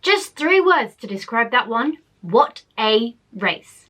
Just 3 words to describe that one. What a race.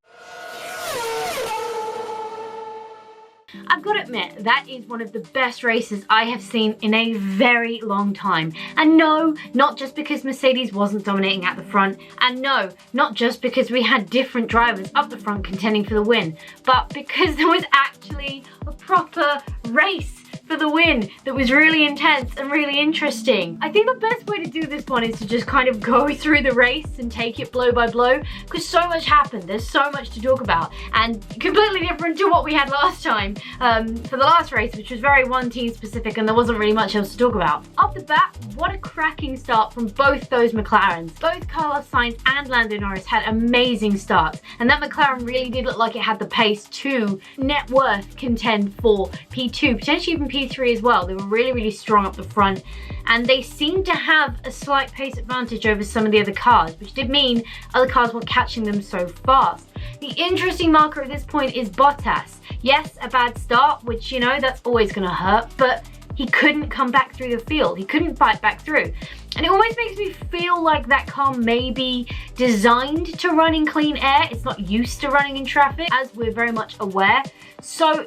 I've got to admit, that is one of the best races I have seen in a very long time. And no, not just because Mercedes wasn't dominating at the front, and no, not just because we had different drivers up the front contending for the win, but because there was actually a proper race for the win that was really intense and really interesting. I think the best way to do this one is to just kind of go through the race and take it blow by blow, because so much happened. There's so much to talk about, and completely different to what we had last time for the last race, which was very one team specific and there wasn't really much else to talk about. Off the bat, what a cracking start from both those McLarens. Both Carlos Sainz and Lando Norris had amazing starts, and that McLaren really did look like it had the pace to net worth contend for P2, potentially even P3 as well. They were really, really strong up the front, and they seemed to have a slight pace advantage over some of the other cars, which did mean other cars weren't catching them so fast. The interesting marker at this point is Bottas. Yes, a bad start, which, you know, that's always going to hurt, but he couldn't come back through the field. He couldn't fight back through. And it almost makes me feel like that car may be designed to run in clean air. It's not used to running in traffic, as we're very much aware. So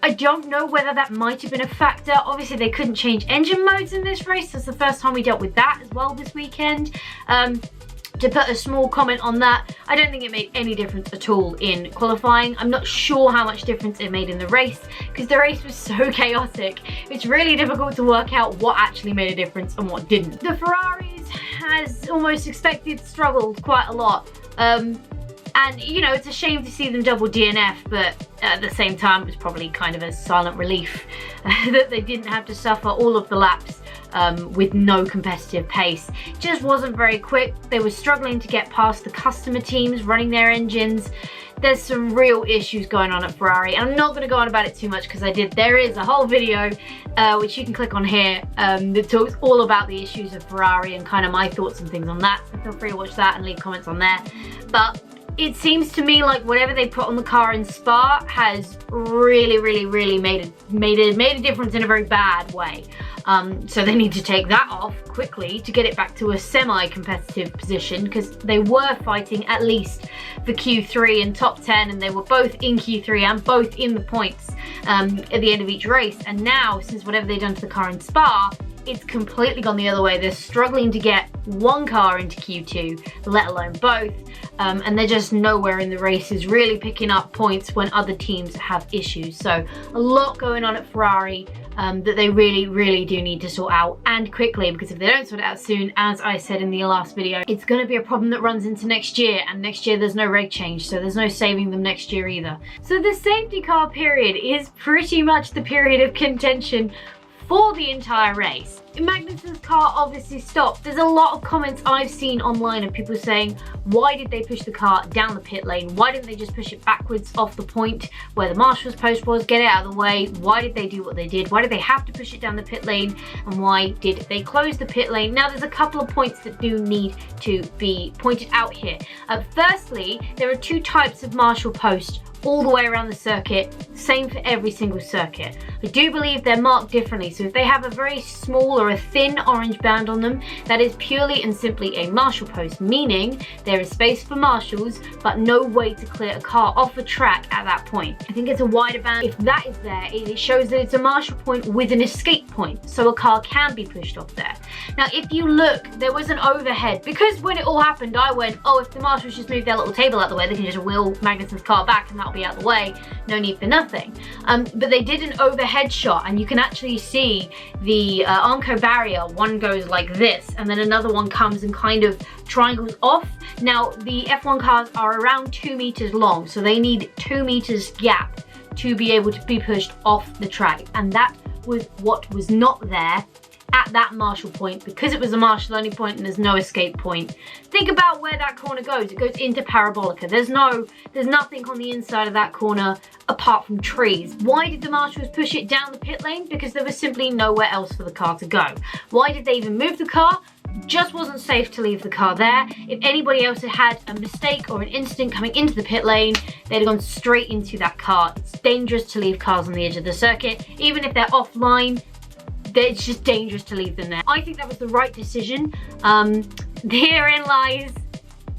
I don't know whether that might have been a factor. Obviously, they couldn't change engine modes in this race. That's the first time we dealt with that as well this weekend. To put a small comment on that, I don't think it made any difference at all in qualifying. I'm not sure how much difference it made in the race, because the race was so chaotic. It's really difficult to work out what actually made a difference and what didn't. The Ferraris, as almost expected, struggled quite a lot. And, you know, it's a shame to see them double DNF, but at the same time, it was probably kind of a silent relief that they didn't have to suffer all of the laps with no competitive pace. It just wasn't very quick. They were struggling to get past the customer teams running their engines. There's some real issues going on at Ferrari, and I'm not going to go on about it too much because there is a whole video which you can click on here that talks all about the issues of Ferrari and kind of my thoughts and things on that, so feel free to watch that and leave comments on there. But it seems to me like whatever they put on the car in Spa has really made a difference in a very bad way. So they need to take that off quickly to get it back to a semi-competitive position, because they were fighting at least for Q3 and top 10, and they were both in Q3 and both in the points at the end of each race. And now, since whatever they've done to the car in Spa, it's completely gone the other way. They're struggling to get one car into Q2, let alone both, and they're just nowhere in the races really picking up points when other teams have issues. So a lot going on at Ferrari that they really do need to sort out, and quickly, because if they don't sort it out soon, as I said in the last video, it's going to be a problem that runs into next year, and next year there's no reg change, so there's no saving them next year either. So the safety car period is pretty much the period of contention for the entire race. Magnussen's car obviously stopped. There's a lot of comments I've seen online of people saying, why did they push the car down the pit lane? Why didn't they just push it backwards off the point where the marshal's post was, get it out of the way? Why did they do what they did? Why did they have to push it down the pit lane? And why did they close the pit lane? Now, there's a couple of points that do need to be pointed out here. Firstly, there are 2 types of marshal post all the way around the circuit, same for every single circuit. I do believe they're marked differently, so if they have a very small or a thin orange band on them, that is purely and simply a marshal post, meaning there is space for marshals but no way to clear a car off the track at that point. I think it's a wider band. If that is there, it shows that it's a marshal point with an escape point, so a car can be pushed off there. Now, if you look, there was an overhead, because when it all happened, I went, oh, if the marshals just move their little table out of the way, they can just wheel Magnussen's car back and that'll be out of the way, no need for nothing. But they did an overhead shot, and you can actually see the Armco barrier. One goes like this, and then another one comes and kind of triangles off. Now, the F1 cars are around 2 meters long, so they need 2 meters gap to be able to be pushed off the track, and that was what was not there at that marshal point, because it was a marshal only point and there's no escape point. Think about where that corner goes. It goes into Parabolica. There's nothing on the inside of that corner apart from trees. Why did the marshals push it down the pit lane? Because there was simply nowhere else for the car to go. Why did they even move the car? Just wasn't safe to leave the car there. If anybody else had had a mistake or an incident coming into the pit lane, they'd have gone straight into that car. It's dangerous to leave cars on the edge of the circuit. Even if they're offline, it's just dangerous to leave them there. I think that was the right decision. herein lies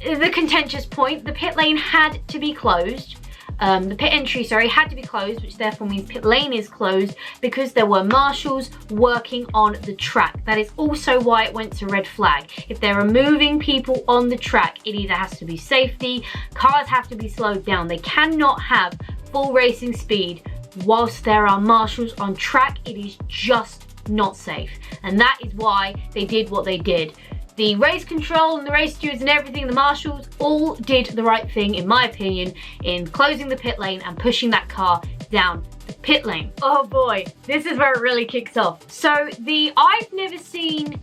the contentious point. The pit lane had to be closed. The pit entry, sorry, had to be closed, which therefore means pit lane is closed because there were marshals working on the track. That is also why it went to red flag. If there are moving people on the track, it either has to be safety, cars have to be slowed down. They cannot have full racing speed whilst there are marshals on track. It is just not safe. And that is why they did what they did. The race control and the race stewards and everything, the marshals, all did the right thing, in my opinion, in closing the pit lane and pushing that car down the pit lane. Oh boy, this is where it really kicks off. So I've never seen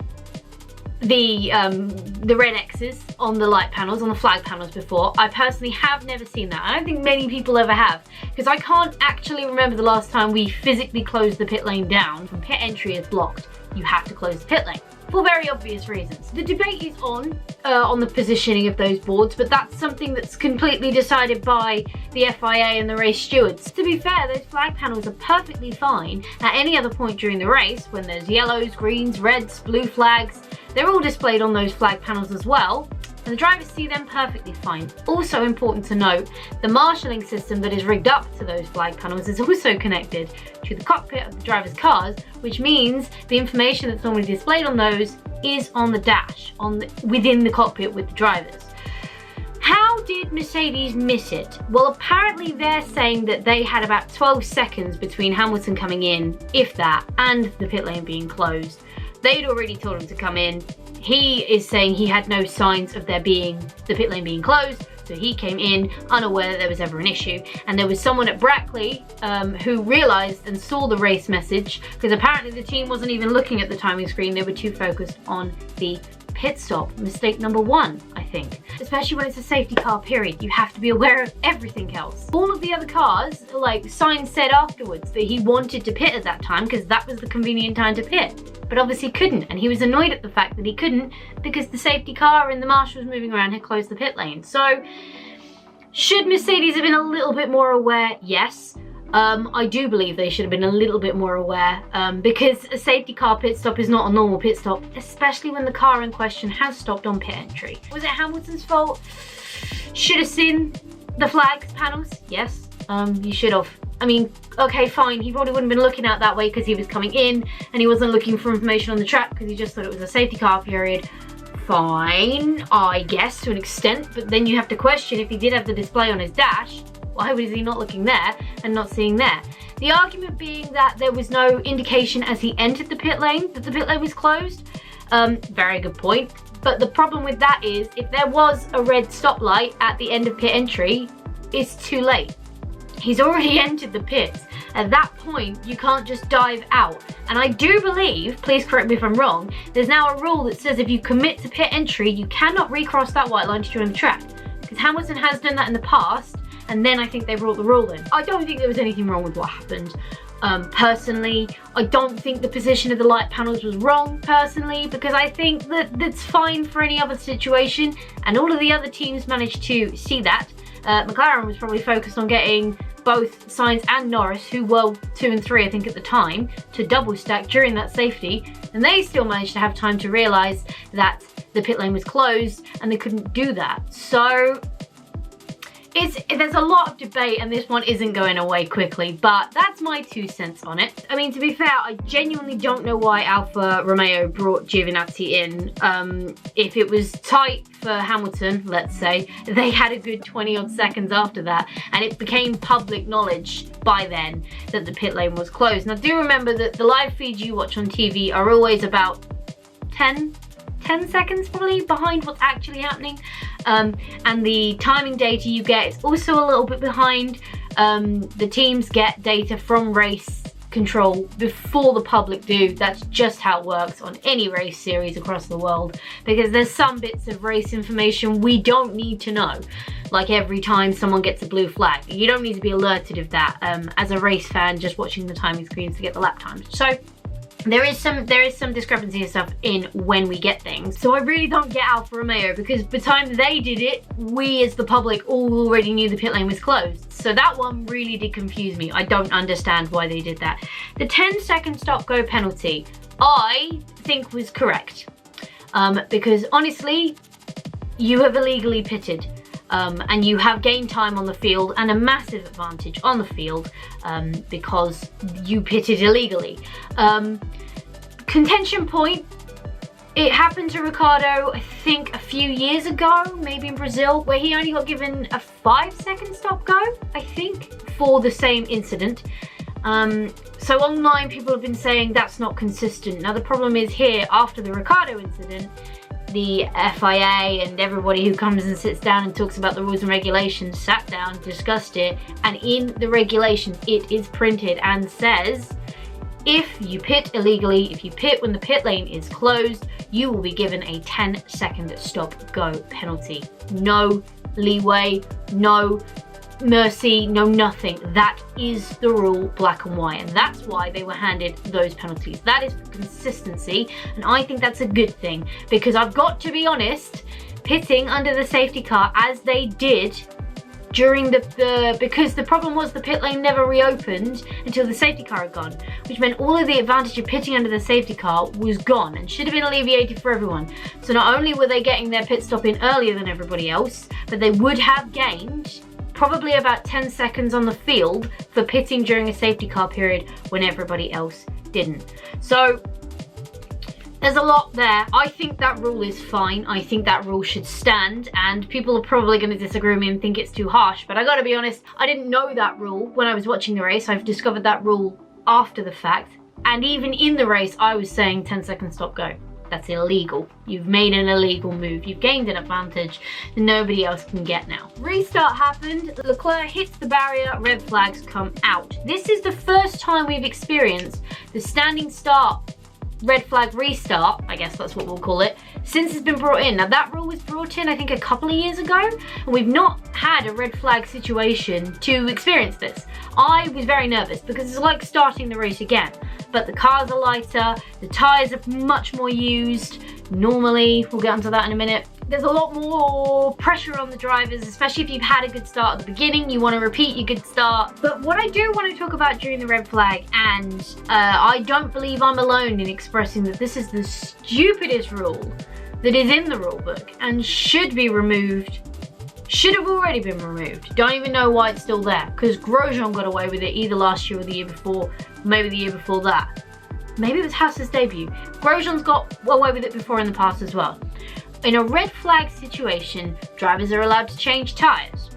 the red X's on the light panels, on the flag panels before. I personally have never seen that. I don't think many people ever have, because I can't actually remember the last time we physically closed the pit lane down. When pit entry is blocked, you have to close the pit lane, for very obvious reasons. The debate is on the positioning of those boards, but that's something that's completely decided by the FIA and the race stewards. To be fair, those flag panels are perfectly fine at any other point during the race when there's yellows, greens, reds, blue flags. They're all displayed on those flag panels as well, and the drivers see them perfectly fine. Also important to note, the marshalling system that is rigged up to those flag panels is also connected to the cockpit of the driver's cars, which means the information that's normally displayed on those is on the dash, within the cockpit with the drivers. How did Mercedes miss it? Well, apparently they're saying that they had about 12 seconds between Hamilton coming in, if that, and the pit lane being closed. They'd already told him to come in. He is saying he had no signs of the pit lane being closed, so he came in unaware that there was ever an issue. And there was someone at Brackley who realised and saw the race message, because apparently the team wasn't even looking at the timing screen. They were too focused on the pit stop. Mistake number one, I think. Especially when it's a safety car period, you have to be aware of everything else. All of the other cars, like Sainz said afterwards that he wanted to pit at that time because that was the convenient time to pit, but obviously couldn't, and he was annoyed at the fact that he couldn't because the safety car and the marshals moving around had closed the pit lane. So should Mercedes have been a little bit more aware? Yes. I do believe they should have been a little bit more aware because a safety car pit stop is not a normal pit stop, especially when the car in question has stopped on pit entry. Was it Hamilton's fault? Should have seen the flags panels? Yes, you should have. I mean, okay, fine, he probably wouldn't have been looking out that way because he was coming in and he wasn't looking for information on the track because he just thought it was a safety car period. Fine, I guess, to an extent, but then you have to question if he did have the display on his dash, why was he not looking there and not seeing there? The argument being that there was no indication as he entered the pit lane that the pit lane was closed. Very good point. But the problem with that is if there was a red stoplight at the end of pit entry, it's too late. He's already entered the pits. At that point, you can't just dive out. And I do believe, please correct me if I'm wrong, there's now a rule that says if you commit to pit entry, you cannot recross that white line to join the track. Because Hamilton has done that in the past, and then I think they brought the rule in. I don't think there was anything wrong with what happened. Personally, I don't think the position of the light panels was wrong, personally, because I think that that's fine for any other situation, and all of the other teams managed to see that. McLaren was probably focused on getting both Sainz and Norris, who were 2 and 3 I think at the time, to double stack during that safety, and they still managed to have time to realise that the pit lane was closed and they couldn't do that. So there's a lot of debate and this one isn't going away quickly, but that's my 2 cents on it. I mean, to be fair, I genuinely don't know why Alfa Romeo brought Giovinazzi in. If it was tight for Hamilton, let's say, they had a good 20 odd seconds after that, and it became public knowledge by then that the pit lane was closed. Now do remember that the live feeds you watch on TV are always about 10 seconds probably behind what's actually happening, and the timing data you get is also a little bit behind. The teams get data from race control before the public do. That's just how it works on any race series across the world, because there's some bits of race information we don't need to know, like every time someone gets a blue flag. You don't need to be alerted of that as a race fan just watching the timing screens to get the lap times. So there is some discrepancy and stuff in when we get things. So I really don't get Alfa Romeo, because by the time they did it, we as the public all already knew the pit lane was closed. So that one really did confuse me. I don't understand why they did that. The 10-second stop-go penalty, I think was correct. because honestly, you have illegally pitted. And you have gained time on the field and a massive advantage on the field because you pitted illegally. Contention point, it happened to Ricciardo, I think a few years ago, maybe in Brazil, where he only got given a 5-second stop go, I think, for the same incident. So online people have been saying that's not consistent. Now the problem is here, after the Ricciardo incident, the FIA and everybody who comes and sits down and talks about the rules and regulations sat down, discussed it, and in the regulations it is printed and says if you pit illegally, if you pit when the pit lane is closed, you will be given a 10-second stop go penalty. No leeway, no mercy, no nothing. That is the rule, black and white, and that's why they were handed those penalties. That is consistency, and I think that's a good thing, because I've got to be honest, pitting under the safety car as they did during because the problem was the pit lane never reopened until the safety car had gone, which meant all of the advantage of pitting under the safety car was gone and should have been alleviated for everyone. So not only were they getting their pit stop in earlier than everybody else, but they would have gained probably about 10 seconds on the field for pitting during a safety car period when everybody else didn't. So there's a lot there. I think that rule is fine. I think that rule should stand, and people are probably going to disagree with me and think it's too harsh, but I gotta be honest, I didn't know that rule when I was watching the race. I've discovered that rule after the fact, and even in the race I was saying 10-second stop go. That's illegal. You've made an illegal move. You've gained an advantage that nobody else can get now. Restart happened. Leclerc hits the barrier. Red flags come out. This is the first time we've experienced the standing start red flag restart, I guess that's what we'll call it, since it's been brought in. Now that rule was brought in I think a couple of years ago, and we've not had a red flag situation to experience this. I was very nervous because it's like starting the race again, but the cars are lighter, the tyres are much more used. Normally, we'll get onto that in a minute, there's a lot more pressure on the drivers, especially if you've had a good start at the beginning, you want to repeat your good start. But what I do want to talk about during the red flag, and I don't believe I'm alone in expressing that this is the stupidest rule that is in the rule book and should be removed, should have already been removed. Don't even know why it's still there, because Grosjean got away with it either last year or the year before, maybe the year before that. Maybe it was Haas's debut. Grosjean's got away with it before in the past as well. In a red flag situation, drivers are allowed to change tyres.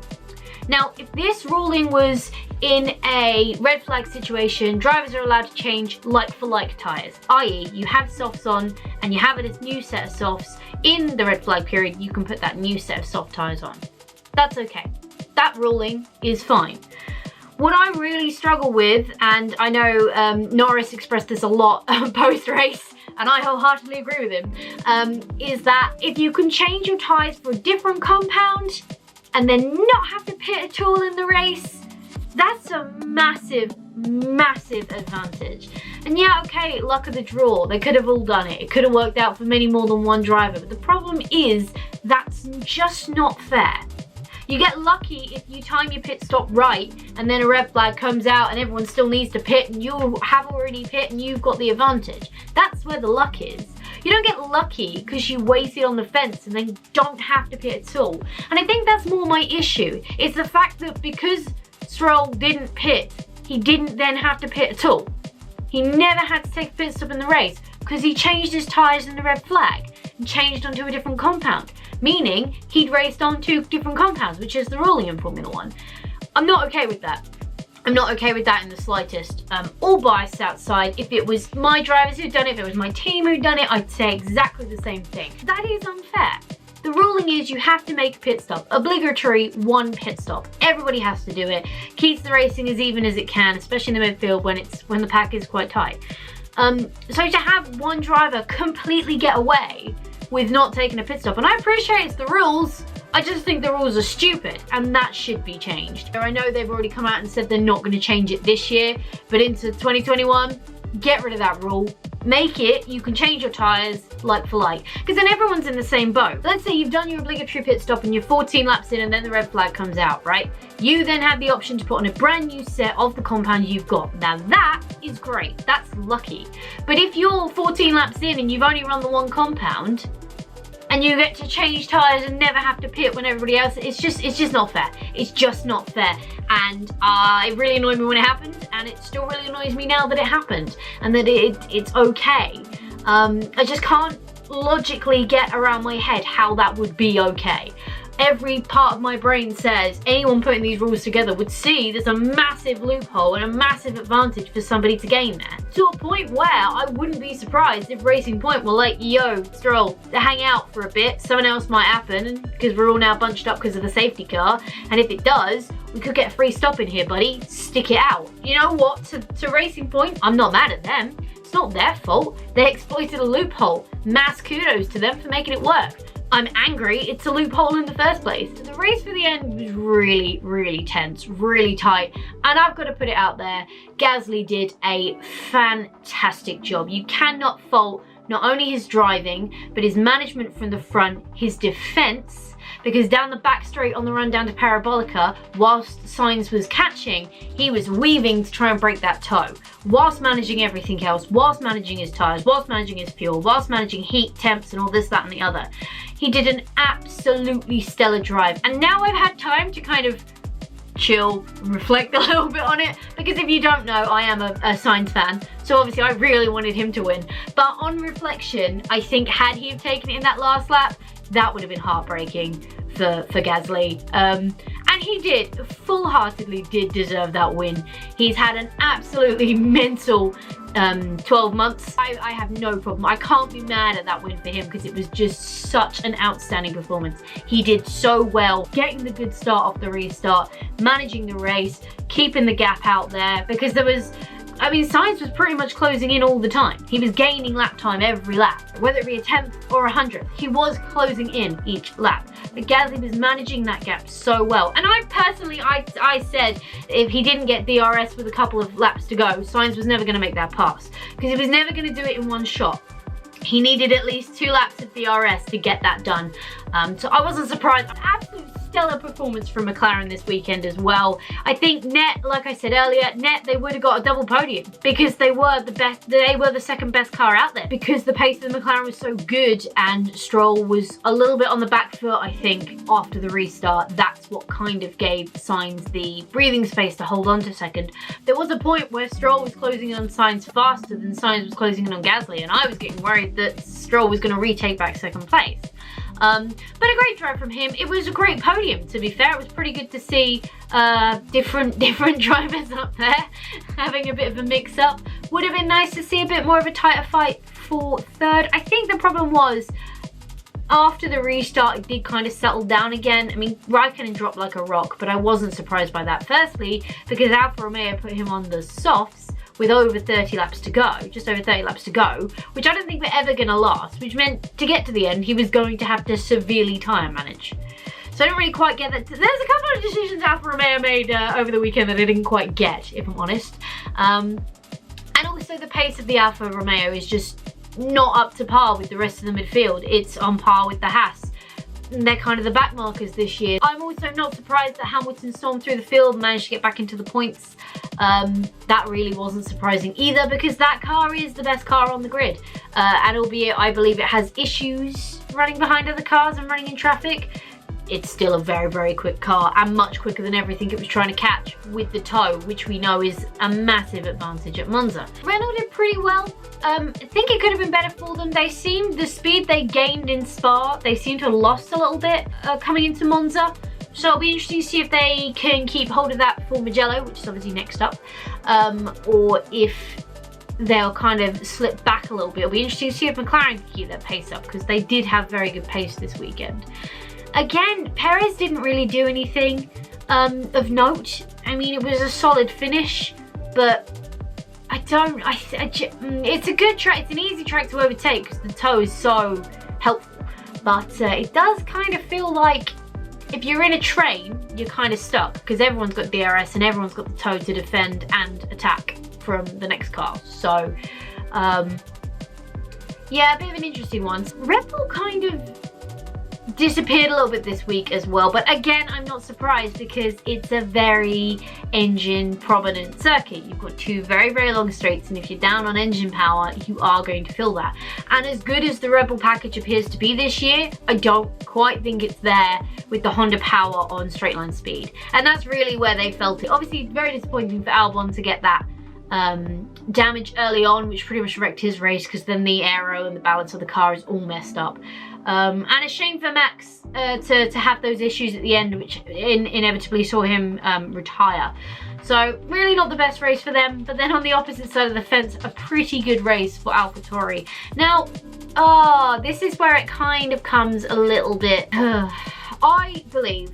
Now, if this ruling was in a red flag situation, drivers are allowed to change like for like tyres, i.e. you have softs on and you have a new set of softs. In the red flag period, you can put that new set of soft tyres on. That's okay. That ruling is fine. What I really struggle with, and I know Norris expressed this a lot post-race, and I wholeheartedly agree with him, is that if you can change your tyres for a different compound and then not have to pit at all in the race, that's a massive, massive advantage. And yeah, okay, luck of the draw, they could have all done it. It could have worked out for many more than one driver, but the problem is that's just not fair. You get lucky if you time your pit stop right and then a red flag comes out and everyone still needs to pit and you have already pit and you've got the advantage. That's where the luck is. You don't get lucky because you waited on the fence and then don't have to pit at all. And I think that's more my issue. It's the fact that because Stroll didn't pit, he didn't then have to pit at all. He never had to take a pit stop in the race because he changed his tyres in the red flag and changed onto a different compound, meaning he'd raced on two different compounds, which is the ruling in Formula One. I'm not okay with that. I'm not okay with that in the slightest. All biased outside. If it was my drivers who'd done it, if it was my team who'd done it, I'd say exactly the same thing. That is unfair. The ruling is you have to make a pit stop. Obligatory one pit stop. Everybody has to do it. Keeps the racing as even as it can, especially in the midfield when the pack is quite tight. So to have one driver completely get away with not taking a pit stop, and I appreciate it's the rules, I just think the rules are stupid and that should be changed. I know they've already come out and said they're not going to change it this year, but into 2021, get rid of that rule. Make it, you can change your tyres like for like, because then everyone's in the same boat. Let's say you've done your obligatory pit stop and you're 14 laps in and then the red flag comes out, right? You then have the option to put on a brand new set of the compound you've got. Now that is great, that's lucky. But if you're 14 laps in and you've only run the one compound, and you get to change tyres and never have to pit when everybody else. It's just not fair. It's just not fair. And it really annoyed me when it happened, and it still really annoys me now that it happened and that it's okay. I just can't logically get around my head how that would be okay. Every part of my brain says anyone putting these rules together would see there's a massive loophole and a massive advantage for somebody to gain there. To a point where I wouldn't be surprised if Racing Point were like, yo, Stroll, hang out for a bit, something else might happen, because we're all now bunched up because of the safety car, and if it does, we could get a free stop in here, buddy. Stick it out. You know what? To Racing Point, I'm not mad at them. It's not their fault. They exploited a loophole. Mass kudos to them for making it work. I'm angry it's a loophole in the first place. The race for the end was really, really tense, really tight. And I've got to put it out there, Gasly did a fantastic job. You cannot fault not only his driving, but his management from the front, his defense, because down the back straight on the run down to Parabolica, whilst Sainz was catching, he was weaving to try and break that toe, whilst managing everything else, whilst managing his tyres, whilst managing his fuel, whilst managing heat, temps, and all this, that, and the other. He did an absolutely stellar drive. And now I've had time to kind of chill, reflect a little bit on it, because if you don't know, I am a Sainz fan, so obviously I really wanted him to win. But on reflection, I think had he have taken it in that last lap, that would have been heartbreaking for Gasly. And he did, full-heartedly did deserve that win. He's had an absolutely mental 12 months. I have no problem. I can't be mad at that win for him because it was just such an outstanding performance. He did so well, getting the good start off the restart, managing the race, keeping the gap out there, because there was, I mean, Sainz was pretty much closing in all the time. He was gaining lap time every lap, whether it be a 10th or a 100th. He was closing in each lap. But Gasly was managing that gap so well. And I personally, I said if he didn't get DRS with a couple of laps to go, Sainz was never going to make that pass, because he was never going to do it in one shot. He needed at least 2 laps of DRS to get that done. So I wasn't surprised. Absolute stellar performance from McLaren this weekend as well. I think net, like I said earlier, net they would have got a double podium because they were the best, they were the second best car out there, because the pace of the McLaren was so good and Stroll was a little bit on the back foot, I think, after the restart. That's what kind of gave Sainz the breathing space to hold on to second. There was a point where Stroll was closing in on Sainz faster than Sainz was closing in on Gasly, and I was getting worried that Stroll was going to retake back second place. But a great drive from him. It was a great podium, to be fair. It was pretty good to see different drivers up there having a bit of a mix-up. Would have been nice to see a bit more of a tighter fight for third. I think the problem was, after the restart, it did kind of settle down again. I mean, Raikkonen dropped like a rock, but I wasn't surprised by that. Firstly, because Alfa Romeo put him on the softs, with over 30 laps to go, just over 30 laps to go, which I don't think we're ever going to last, which meant to get to the end, he was going to have to severely tyre manage. So I don't really quite get that. There's a couple of decisions Alfa Romeo made over the weekend that I didn't quite get, if I'm honest. And also the pace of the Alfa Romeo is just not up to par with the rest of the midfield. It's on par with the Haas. They're kind of the back markers this year. I'm also not surprised that Hamilton stormed through the field and managed to get back into the points. That really wasn't surprising either, because that car is the best car on the grid. And albeit I believe it has issues running behind other cars and running in traffic, it's still a very, very quick car, and much quicker than everything it was trying to catch with the toe, which we know is a massive advantage at Monza. Renault did pretty well. I think it could have been better for them. They seemed, the speed they gained in Spa, they seem to have lost a little bit coming into Monza. So it'll be interesting to see if they can keep hold of that for Mugello, which is obviously next up, or if they'll kind of slip back a little bit. It'll be interesting to see if McLaren can keep their pace up, because they did have very good pace this weekend. Again, Perez didn't really do anything of note. I mean, it was a solid finish, but it's a good track. It's an easy track to overtake because the toe is so helpful. But it does kind of feel like if you're in a train, you're kind of stuck, because everyone's got DRS and everyone's got the toe to defend and attack from the next car. So, yeah, a bit of an interesting one. Red Bull kind of disappeared a little bit this week as well, but again, I'm not surprised because it's a very engine prominent circuit. You've got two very, very long straights, and if you're down on engine power, you are going to feel that. And as good as the Red Bull package appears to be this year, I don't quite think it's there with the Honda power on straight line speed. And that's really where they felt it. Obviously, very disappointing for Albon to get that damage early on, which pretty much wrecked his race, because then the aero and the balance of the car is all messed up. And a shame for Max to have those issues at the end, which inevitably saw him retire. So really not the best race for them. But then on the opposite side of the fence, a pretty good race for AlphaTauri. Now, this is where it kind of comes a little bit. I believe,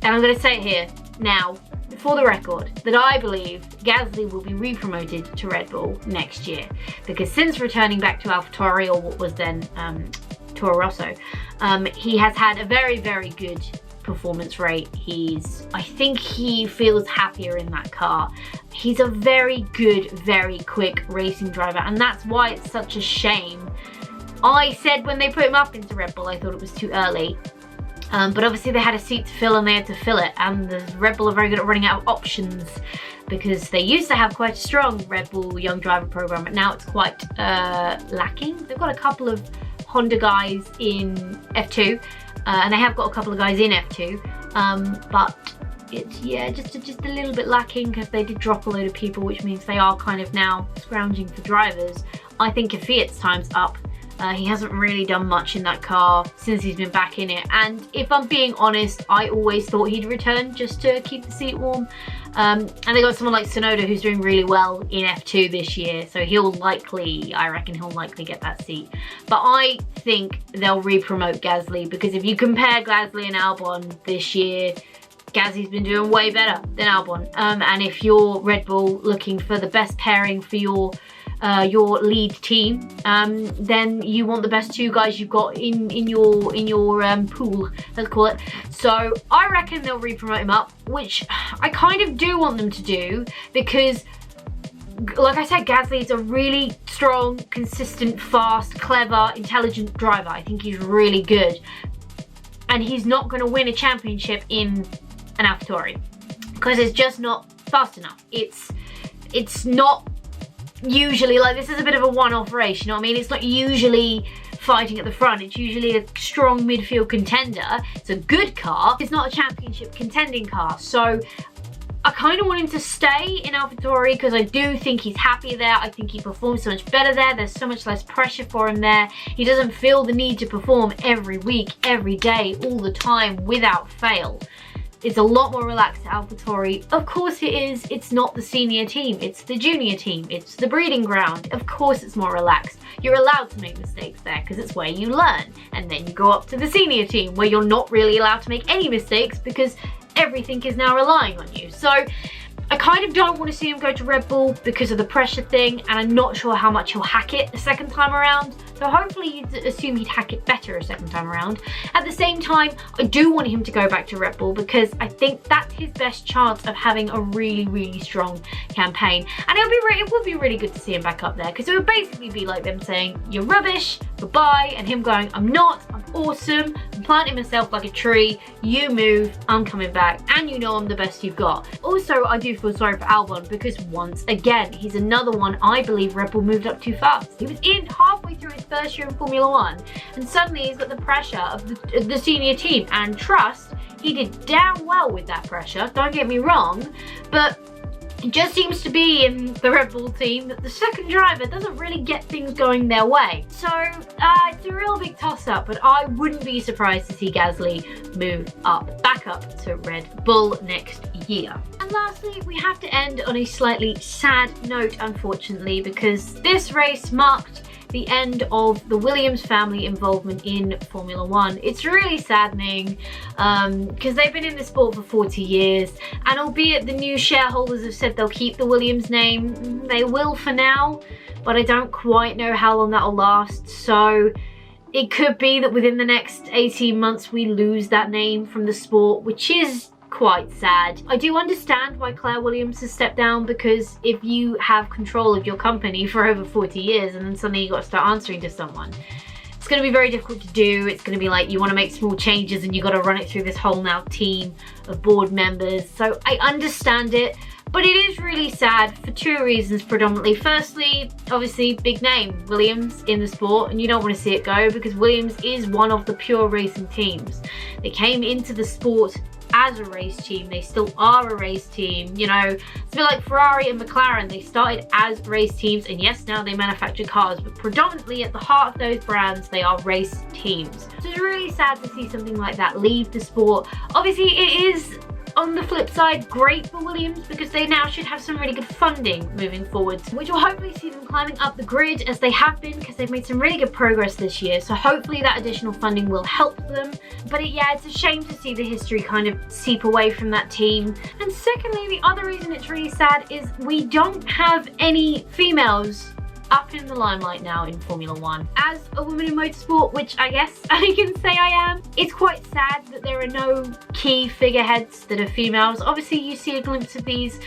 and I'm going to say it here now, for the record, that I believe Gasly will be re-promoted to Red Bull next year, because since returning back to AlphaTauri, or what was then Toro Rosso, he has had a very, very good performance rate. I think he feels happier in that car. He's a very good, very quick racing driver, and that's why it's such a shame. I said when they put him up into Red Bull, I thought it was too early. But obviously they had a seat to fill and they had to fill it, and the Red Bull are very good at running out of options, because they used to have quite a strong Red Bull young driver program, but now it's quite lacking. They've got a couple of Honda guys in F2, and they have got a couple of guys in F2, but it's, yeah, just a little bit lacking, because they did drop a load of people, which means they are kind of now scrounging for drivers. I think Fiat's time's up. He hasn't really done much in that car since he's been back in it. And if I'm being honest, I always thought he'd return just to keep the seat warm. And they got someone like Tsunoda who's doing really well in F2 this year. So I reckon he'll likely get that seat. But I think they'll re-promote Gasly, because if you compare Gasly and Albon this year, Gasly's been doing way better than Albon. And if you're Red Bull looking for the best pairing for your lead team, then you want the best two guys you've got in your pool, let's call it. So I reckon they'll re-promote him up, which I kind of do want them to do, because like I said, Gasly is a really strong, consistent, fast, clever, intelligent driver. I think he's really good, and he's not going to win a championship in an AlphaTauri because it's just not fast enough. It's not usually, like, this is a bit of a one-off race, you know what I mean? It's not usually fighting at the front. It's usually a strong midfield contender. It's a good car. It's not a championship contending car. So I kind of want him to stay in AlphaTauri, because I do think he's happier there. I think he performs so much better there. There's so much less pressure for him there. He doesn't feel the need to perform every week, every day, all the time, without fail. It's a lot more relaxed at AlphaTauri. Of course it is. It's not the senior team. It's the junior team. It's the breeding ground. Of course it's more relaxed. You're allowed to make mistakes there, because it's where you learn. And then you go up to the senior team, where you're not really allowed to make any mistakes, because everything is now relying on you. So I kind of don't want to see him go to Red Bull because of the pressure thing, and I'm not sure how much he'll hack it the second time around. So hopefully you'd assume he'd hack it better a second time around. At the same time, I do want him to go back to Red Bull, because I think that's his best chance of having a really, really strong campaign. And it would be really good to see him back up there, because it would basically be like them saying, you're rubbish, goodbye, and him going, I'm not, I'm awesome, I'm planting myself like a tree, you move, I'm coming back, and you know I'm the best you've got. Also, I do feel sorry for Albon, because once again, he's another one I believe Red Bull moved up too fast. He was in halfway through his first year in Formula One, and suddenly he's got the pressure of the senior team. And trust, he did damn well with that pressure, don't get me wrong, but it just seems to be in the Red Bull team that the second driver doesn't really get things going their way. So it's a real big toss-up, but I wouldn't be surprised to see Gasly move back up to Red Bull next year. And lastly, we have to end on a slightly sad note, unfortunately, because this race marked the end of the Williams family involvement in Formula One. It's really saddening, because they've been in the sport for 40 years, and albeit the new shareholders have said they'll keep the Williams name, they will for now, but I don't quite know how long that'll last. So it could be that within the next 18 months we lose that name from the sport, which is quite sad. I do understand why Claire Williams has stepped down, because if you have control of your company for over 40 years and then suddenly you got to start answering to someone, It's going to be very difficult to do. It's going to be like you want to make small changes and you got to run it through this whole now team of board members. So I understand it, but it is really sad for two reasons predominantly. Firstly, obviously big name, Williams in the sport, and you don't want to see it go because Williams is one of the pure racing teams. They came into the sport as a race team. They still are a race team. You know, it's a bit like Ferrari and McLaren. They started as race teams, and yes, now they manufacture cars, but predominantly at the heart of those brands, they are race teams. So it's really sad to see something like that leave the sport. Obviously, it is, on the flip side, great for Williams because they now should have some really good funding moving forwards, which will hopefully see them climbing up the grid as they have been because they've made some really good progress this year. So hopefully that additional funding will help them. But yeah, it's a shame to see the history kind of seep away from that team. And secondly, the other reason it's really sad is we don't have any females up in the limelight now in Formula One. As a woman in motorsport, which I guess I can say I am, it's quite sad that there are no key figureheads that are females. Obviously you see a glimpse of these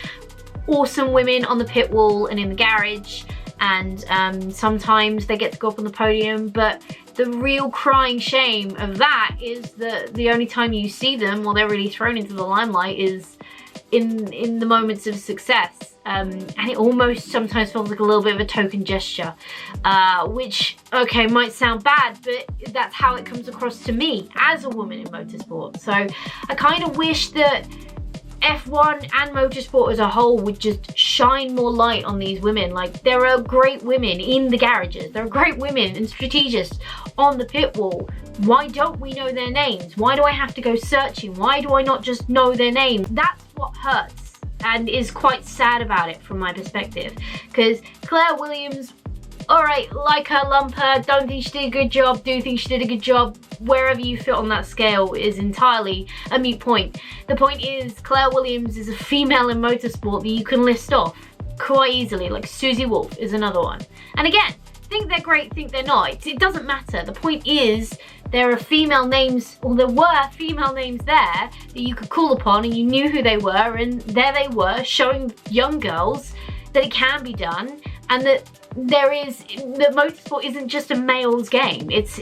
awesome women on the pit wall and in the garage, and sometimes they get to go up on the podium, but the real crying shame of that is that the only time you see them or they're really thrown into the limelight is in the moments of success. And it almost sometimes feels like a little bit of a token gesture, which, okay, might sound bad, but that's how it comes across to me as a woman in motorsport. So I kind of wish that F1 and motorsport as a whole would just shine more light on these women. Like, there are great women in the garages, there are great women and strategists on the pit wall. Why don't we know their names? Why do I have to go searching? Why do I not just know their names? That's what hurts and is quite sad about it from my perspective, because Claire Williams, alright, like her, lump her, don't think she did a good job, do think she did a good job, wherever you fit on that scale is entirely a moot point. The point is, Claire Williams is a female in motorsport that you can list off quite easily, like Susie Wolff is another one. And again, think they're great, think they're not, it doesn't matter. The point is, there are female names, or there were female names there that you could call upon and you knew who they were, and there they were showing young girls that it can be done, and that that motorsport isn't just a male's game, it's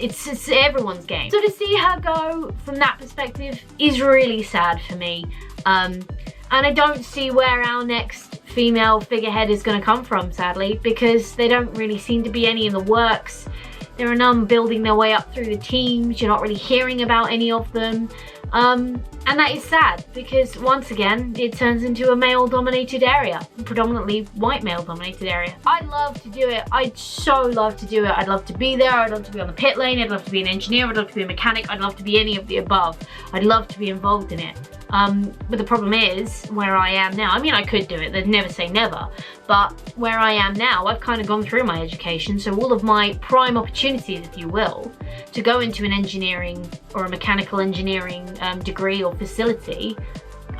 everyone's game. So to see her go from that perspective is really sad for me, and I don't see where our next female figurehead is going to come from, sadly, because they don't really seem to be any in the works. There are none building their way up through the teams. You're not really hearing about any of them. And that is sad because, once again, it turns into a male-dominated area, predominantly white male-dominated area. I'd love to do it. I'd so love to do it. I'd love to be there. I'd love to be on the pit lane. I'd love to be an engineer. I'd love to be a mechanic. I'd love to be any of the above. I'd love to be involved in it. But the problem is, where I am now, I mean, I could do it, they'd never say never, but where I am now, I've kind of gone through my education, so all of my prime opportunities, if you will, to go into an engineering or a mechanical engineering degree or facility,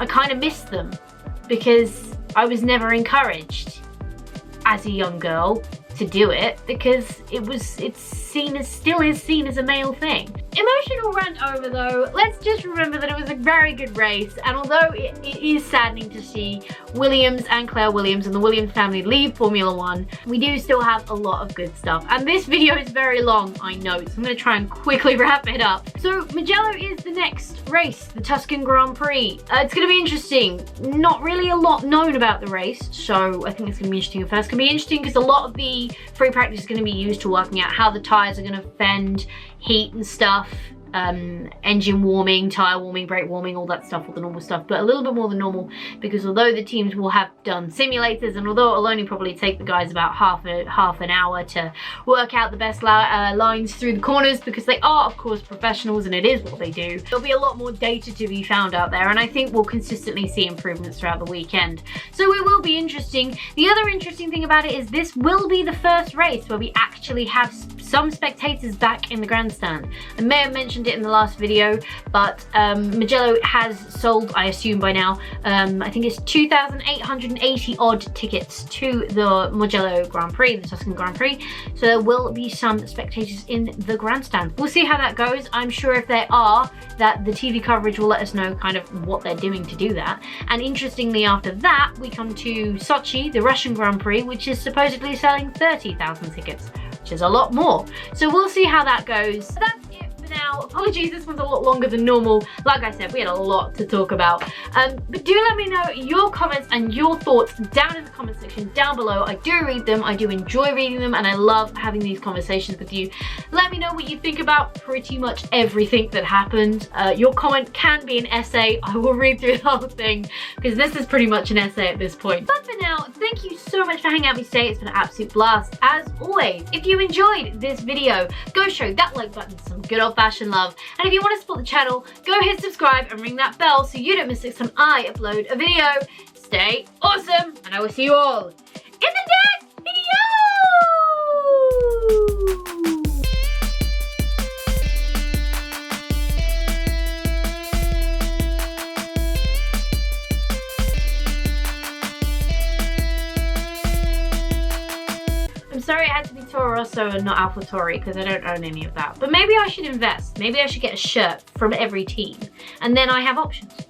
I kind of missed them because I was never encouraged as a young girl to do it, because it's still is seen as a male thing. Emotional rant over though, let's just remember that it was a very good race, and although it is saddening to see Williams and Claire Williams and the Williams family leave Formula One, we do still have a lot of good stuff. And this video is very long, I know, so I'm going to try and quickly wrap it up. So Mugello is the next race, the Tuscan Grand Prix. It's going to be interesting. Not really a lot known about the race, so I think it's going to be interesting at first. It's going to be interesting because a lot of the free practice is going to be used to working out how the tyres are going to fend heat and stuff, engine warming, tyre warming, brake warming, all that stuff, all the normal stuff, but a little bit more than normal, because although the teams will have done simulators, and although it'll only probably take the guys about half an hour to work out the best lines through the corners, because they are of course professionals and it is what they do, there'll be a lot more data to be found out there, and I think we'll consistently see improvements throughout the weekend. So it will be interesting. The other interesting thing about it is this will be the first race where we actually have some spectators back in the grandstand. I may have mentioned it in the last video, but Mugello has sold, I assume by now, I think it's 2,880 odd tickets to the Mugello Grand Prix, the Tuscan Grand Prix, so there will be some spectators in the grandstand. We'll see how that goes. I'm sure if there are, that the TV coverage will let us know kind of what they're doing to do that. And interestingly, after that we come to Sochi, the Russian Grand Prix, which is supposedly selling 30,000 tickets which is a lot more. So we'll see how that goes. That's it for now. Apologies, this one's a lot longer than normal. Like I said, we had a lot to talk about. But do let me know your comments and your thoughts down in the comment section down below. I do read them, I do enjoy reading them, and I love having these conversations with you. Let me know what you think about pretty much everything that happened. Your comment can be an essay. I will read through the whole thing because this is pretty much an essay at this point. But for now, thank you so much for hanging out with me today. It's been an absolute blast. As always, if you enjoyed this video, go show that like button some good old-fashioned love. And if you want to support the channel, go hit subscribe and ring that bell so you don't miss it when I upload a video. Stay awesome, and I will see you all in the next video! I'm sorry it had to be Toro Rosso and not AlphaTauri because I don't own any of that. But maybe I should invest. Maybe I should get a shirt from every team and then I have options.